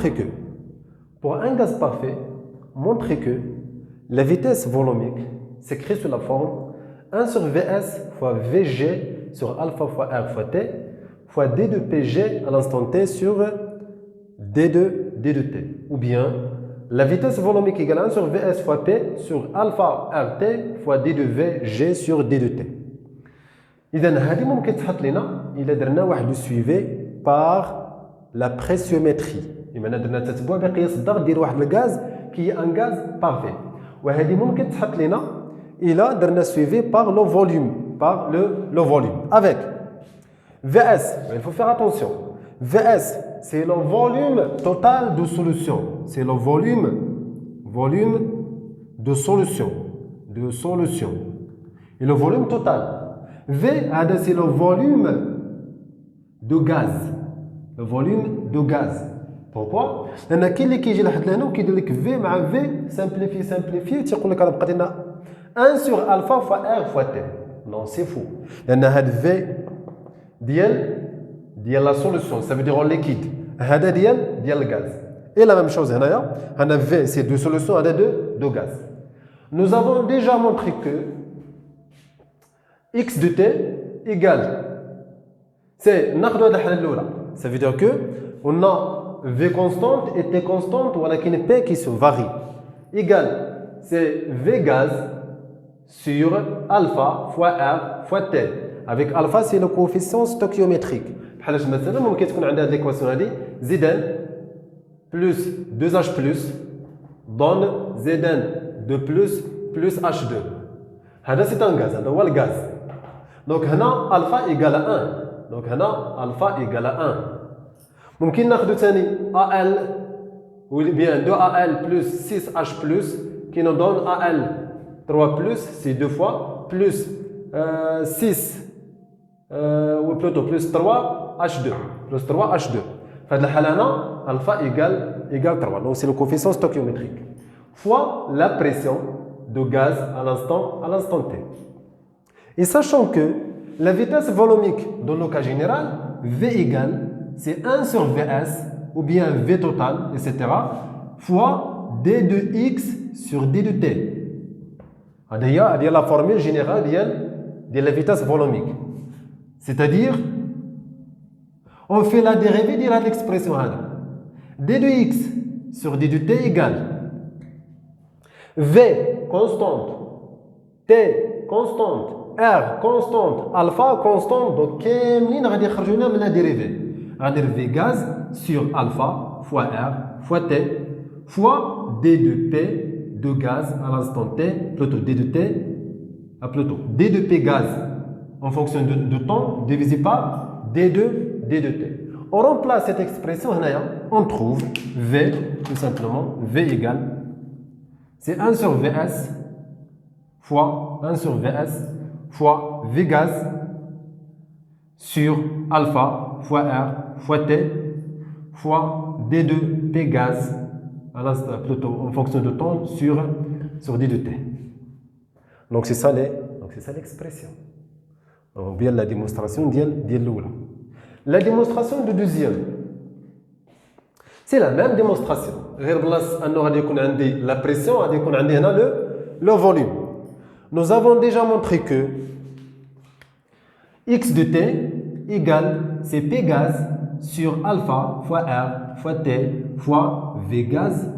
montrer que, pour un gaz parfait, montrer que la vitesse volumique s'écrit sous la forme 1 sur Vs fois Vg sur alpha fois R fois T fois D de Pg à l'instant T sur D de T. Ou bien, la vitesse volumique égale 1 sur Vs fois P sur alpha RT fois D de Vg sur D de T. إذا هذه ممكن تحط لنا إلا درنا واحد لو سويفي بار لا بريسيومتري بمعنى درنا تتبع بقياس الضغط ديال واحد الغاز كي ان غاز بارفي وهذه ممكن تحط لنا إلا درنا سويفي بار لو فوليوم le volume avec Vs, il faut faire attention. Vs, c'est le volume total de solution. C'est le volume de solution. Et le volume total. V, c'est le volume de gaz. Le volume de gaz. Pourquoi? لأن كاين اللي كيجي لحد لهنا وكيدير لك في مع في سامبليفي تيقول لك راه بقات لنا 1 sur alpha fois R fois T. Non, c'est faux. لأن هاد في ديال la solution, ça veut dire en liquide. هذا ديال الغاز. Et la même chose هنايا. هنا V c'est de solution, هذا de gaz. Nous avons déjà montré que x de t égale c'est ناخذ هذه الحاله الاولى. Ça veut dire que on a V constante et T constante ولكن P qui se varie. Égale c'est V gaz sur alpha fois R fois T. Avec alpha c'est le coefficient stoichiométrique. بحال مثلا ممكن تكون عندنا هذه ليكواسيون هذه Zn plus 2H plus donne Zn de plus H2. هذا c'est un gaz, هذا هو الغاز. Donc هنا alpha égale à 1. Donc هنا alpha égale à 1. ممكن ناخذ ثاني Al ou bien 2Al plus 6H plus qui nous donne Al 3 plus, c'est 2 fois, plus 6 ou plutôt plus 3 H2. Plus 3 H2. Dans cette cas-là, alpha égale 3. Donc c'est le coefficient stoichiométrique. Fois la pression de gaz à l'instant T. Et sachant que la vitesse volumique dans le cas général, V égale, c'est 1 sur Vs ou bien V total, etc. fois D de X sur D de T. C'est la formule générale de la vitesse volumique. C'est-à-dire, on fait la dérivée de l'expression D de X sur D de T égale V constante, T constante, R constante, alpha constante. Donc, كاملين غادي يخرجوا لنا من la dérivée. غادي V gaz sur alpha fois R fois T fois D de P de gaz à l'instant T, plutôt D de T, D de P gaz en fonction de temps divisé par D de T. On remplace cette expression, on trouve V, tout simplement, V égale, c'est 1 sur Vs fois 1 sur Vs fois V gaz sur alpha fois R fois T fois D de P gaz à l'instant, plutôt en fonction de temps sur D de T. Donc c'est ça l'expression. Donc bien la démonstration ديال l'oula. La démonstration de deuxième. C'est la même démonstration. غير بلاص انه غادي يكون عندي la pression غادي يكون عندي هنا le volume. Nous avons déjà montré que x de t égale c'est P gaz sur alpha fois R fois T fois V gaz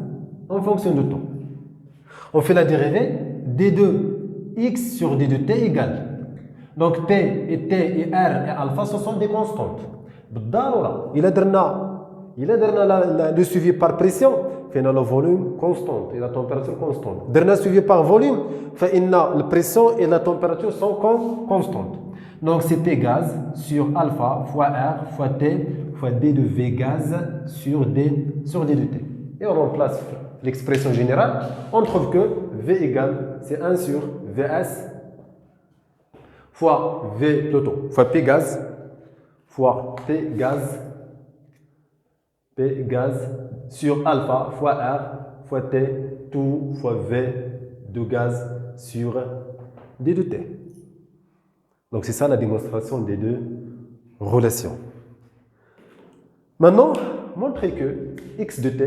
en fonction de temps. On fait la dérivée D de X sur D de T égale. Donc P et T et R et alpha ce sont des constantes. بالضرورة إلا درنا le suivi par pression فإن le volume constant et la température constante. درنا suivi par volume فإن la pression et la température sont constantes. Donc c'est P gaz sur alpha fois R fois T fois D de V gaz sur D de T. Et on remplace l'expression générale. On trouve que V égale, c'est 1 sur Vs fois P gaz fois P gaz sur alpha fois R fois T tout fois V de gaz sur D de T. Donc c'est ça la démonstration des deux relations. Maintenant, montrer que x de t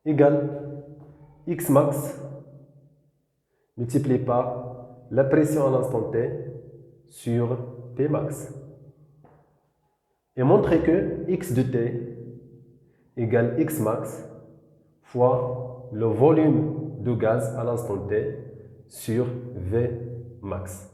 égale x max multiplié par la pression à l'instant t sur T max. Et montrer que x de t égale x max fois le volume de gaz à l'instant t sur V max.